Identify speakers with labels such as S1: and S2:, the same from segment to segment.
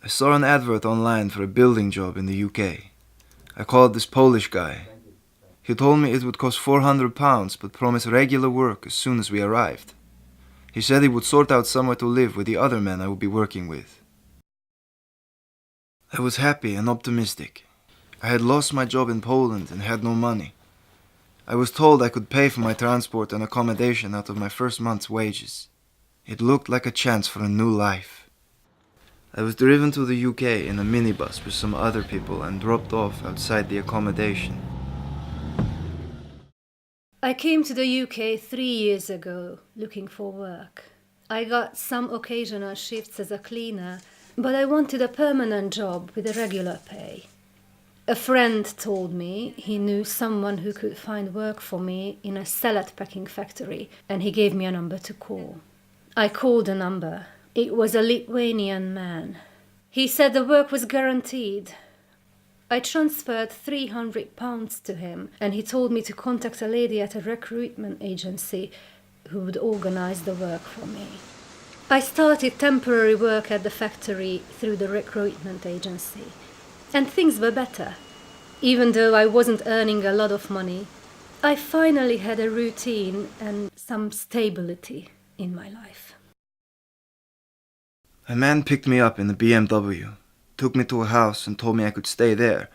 S1: I saw an advert online for a building job in the UK. I called this Polish guy. He told me it would cost £400 but promised regular work as soon as we arrived. He said he would sort out somewhere to live with the other men I would be working with. I was happy and optimistic. I had lost my job in Poland and had no money. I was told I could pay for my transport and accommodation out of my first month's wages. It looked like a chance for a new life. I was driven to the UK in a minibus with some other people and dropped off outside the accommodation.
S2: I came to the UK 3 years ago looking for work. I got some occasional shifts as a cleaner, but I wanted a permanent job with a regular pay. A friend told me he knew someone who could find work for me in a salad packing factory, and he gave me a number to call. I called the number. It was a Lithuanian man. He said the work was guaranteed. I transferred £300 to him, and he told me to contact a lady at a recruitment agency who would organize the work for me. I started temporary work at the factory through the recruitment agency, and things were better. Even though I wasn't earning a lot of money, I finally had a routine and some stability in my life.
S1: A man picked me up in a BMW, took me to a house and told me I could stay there,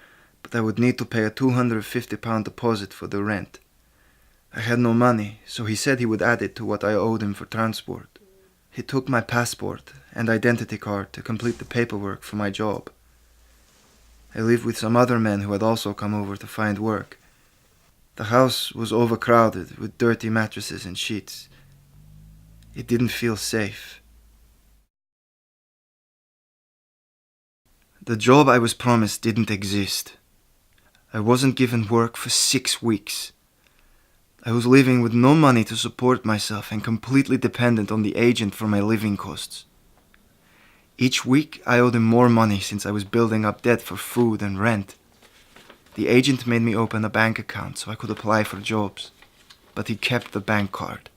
S1: but I would need to pay a £250 deposit for the rent. I had no money, so he said he would add it to what I owed him for transport. He took my passport and identity card to complete the paperwork for my job. I lived with some other men who had also come over to find work. The house was overcrowded with dirty mattresses and sheets. It didn't feel safe. The job I was promised didn't exist. I wasn't given work for 6 weeks. I was living with no money to support myself and completely dependent on the agent for my living costs. Each week I owed him more money since I was building up debt for food and rent. The agent made me open a bank account so I could apply for jobs, but he kept the bank card.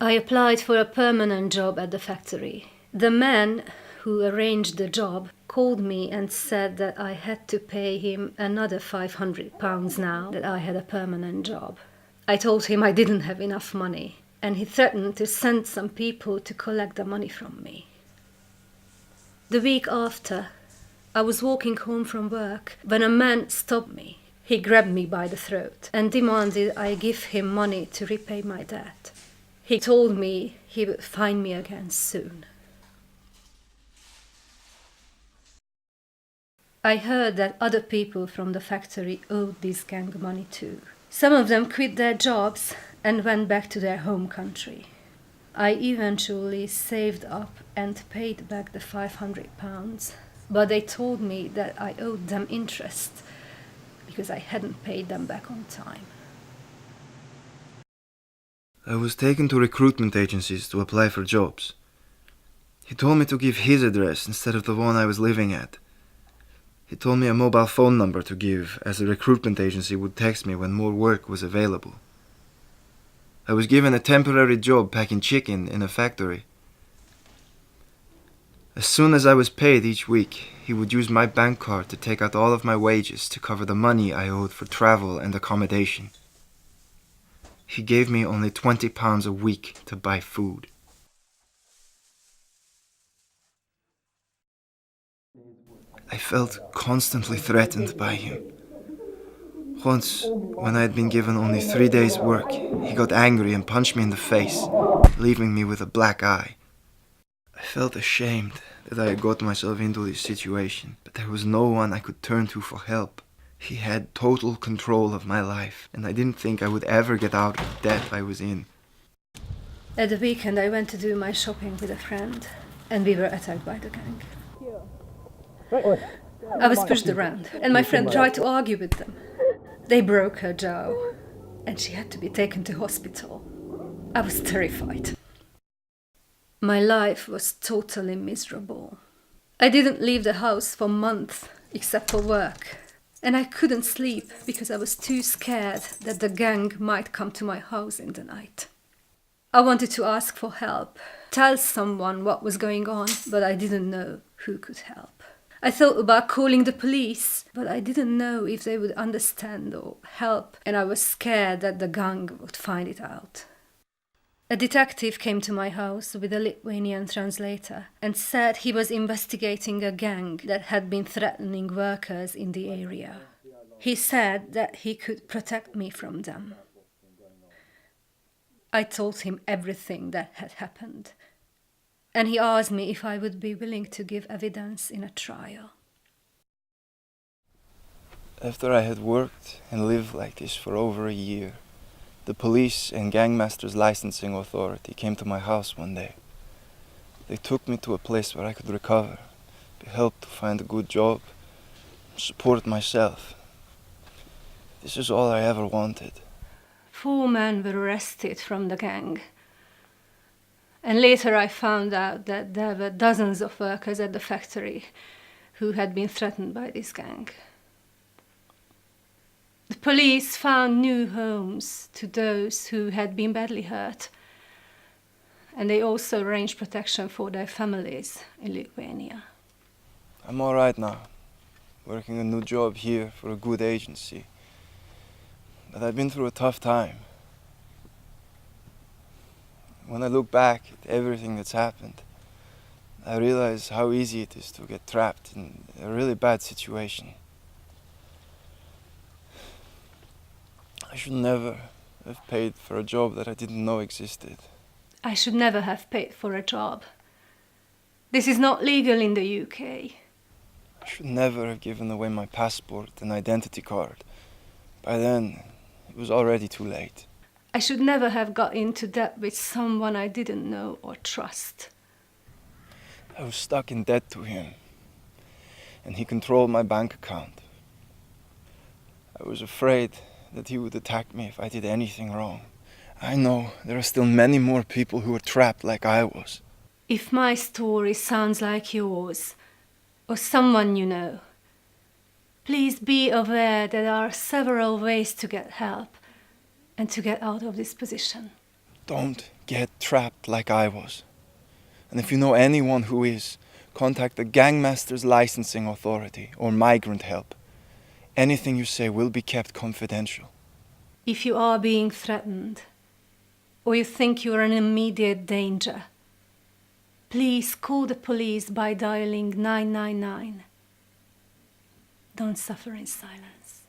S2: I applied for a permanent job at the factory. The man who arranged the job called me and said that I had to pay him another £500 now that I had a permanent job. I told him I didn't have enough money, and he threatened to send some people to collect the money from me. The week after, I was walking home from work when a man stopped me. He grabbed me by the throat and demanded I give him money to repay my debt. He told me he would find me again soon. I heard that other people from the factory owed this gang money too. Some of them quit their jobs and went back to their home country. I eventually saved up and paid back the £500, but they told me that I owed them interest because I hadn't paid them back on time.
S1: I was taken to recruitment agencies to apply for jobs. He told me to give his address instead of the one I was living at. He told me a mobile phone number to give, as the recruitment agency would text me when more work was available. I was given a temporary job packing chicken in a factory. As soon as I was paid each week, he would use my bank card to take out all of my wages to cover the money I owed for travel and accommodation. He gave me only £20 a week to buy food. I felt constantly threatened by him. Once, when I had been given only 3 days' work, he got angry and punched me in the face, leaving me with a black eye. I felt ashamed that I had got myself into this situation, but there was no one I could turn to for help. He had total control of my life, and I didn't think I would ever get out of the debt I was in.
S2: At the weekend I went to do my shopping with a friend, and we were attacked by the gang. I was pushed around, and my friend tried to argue with them. They broke her jaw, and she had to be taken to hospital. I was terrified. My life was totally miserable. I didn't leave the house for months, except for work. And I couldn't sleep because I was too scared that the gang might come to my house in the night. I wanted to ask for help, tell someone what was going on, but I didn't know who could help. I thought about calling the police, but I didn't know if they would understand or help, and I was scared that the gang would find it out. A detective came to my house with a Lithuanian translator and said he was investigating a gang that had been threatening workers in the area. He said that he could protect me from them. I told him everything that had happened, and he asked me if I would be willing to give evidence in a trial.
S1: After I had worked and lived like this for over a year, the police and gangmasters licensing authority came to my house one day. They took me to a place where I could recover, be helped to find a good job, support myself. This is all I ever wanted.
S2: 4 men were arrested from the gang. And later I found out that there were dozens of workers at the factory who had been threatened by this gang. The police found new homes to those who had been badly hurt, and they also arranged protection for their families in Lithuania.
S1: I'm all right now, working a new job here for a good agency. But I've been through a tough time. When I look back at everything that's happened, I realize how easy it is to get trapped in a really bad situation. I should never have paid for a job that I didn't know existed.
S2: I should never have paid for a job. This is not legal in the UK.
S1: I should never have given away my passport and identity card. By then, it was already too late.
S2: I should never have got into debt with someone I didn't know or trust.
S1: I was stuck in debt to him, and he controlled my bank account. I was afraid that he would attack me if I did anything wrong. I know there are still many more people who are trapped like I was.
S2: If my story sounds like yours, or someone you know, please be aware there are several ways to get help and to get out of this position.
S1: Don't get trapped like I was. And if you know anyone who is, contact the Gangmasters Licensing Authority or Migrant Help. Anything you say will be kept confidential.
S2: If you are being threatened, or you think you are in immediate danger, please call the police by dialing 999. Don't suffer in silence.